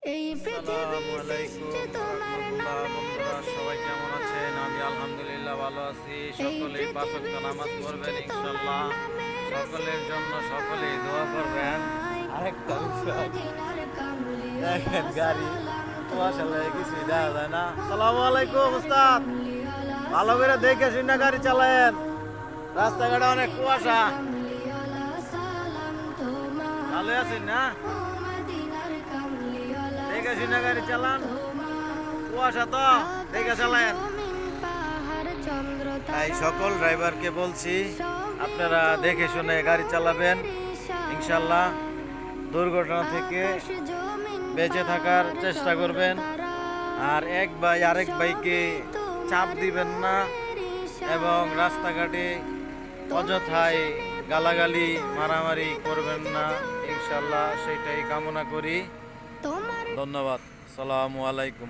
আসসালামু আলাইকুম রাহমাতুল্লাহ। বন্ধুরা সবাই কেমন আছেন? আমি আলহামদুলিল্লাহ ভালো আছি। সকলেই পাঁচ ওয়াক্ত নামাজ পড়বেন ইনশাআল্লাহ। সকলের জন্য সকলেই দোয়া করবেন। আরেকটা বিষয়, দেখেন গাড়ি কুয়াশা কিছুই দেখা যায় না। আসসালামু আলাইকুম উস্তাদ, ভালো করে দেখে শুনে গাড়ি চালায়েন, রাস্তাঘাটে অনেক কুয়াশা। ভালো আছেন না? দেখে শুনে গাড়ি চালান, কুয়াশা তো দেখে চালায়েন। তাই সকল ড্রাইভারকে বলছি, আপনারা দেখে শুনে গাড়ি চালাবেন ইনশাল্লাহ। দুর্ঘটনা থেকে বেঁচে থাকার চেষ্টা করবেন। আর এক ভাই আরেক ভাইকে চাপ দিবেন না এবং রাস্তাঘাটে অযথায় গালাগালি মারামারি করবেন না ইনশাল্লাহ। সেটাই কামনা করি। ধন্যবাদ। আসসালামু আলাইকুম।